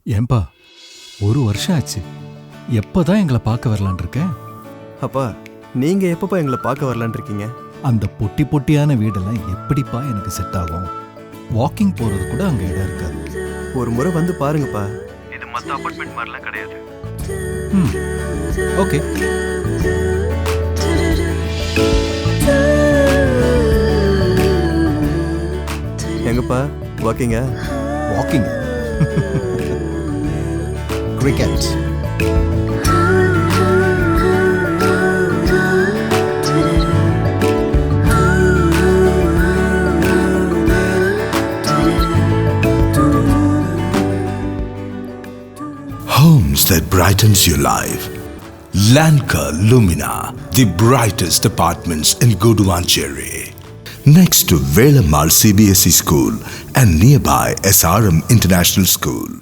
ஏன்பா, ஒரு வருஷம் ஆச்சு. எப்பதான் எங்களை பார்க்க வரலான் இருக்க? அப்பா, நீங்க எப்பப்பா எங்களை பார்க்க வரலான் இருக்கீங்க? அந்த பொட்டி பொட்டியான வீடெல்லாம் எப்படிப்பா எனக்கு செட் ஆகும்? வாக்கிங் போறது கூட அங்க இடம் இருக்காது. ஒரு முறை வந்து பாருங்கப்பா. இது மற்ற அபார்ட்மெண்ட் மாதிரிலாம் கிடையாது. ஓகே. எங்கப்பா வாக்கிங்க? Walking cricket. Homes that brightens your life. Lanka Lumina, the brightest apartments in Guduvancheri. Next to Velamal CBSE School and nearby SRM International School.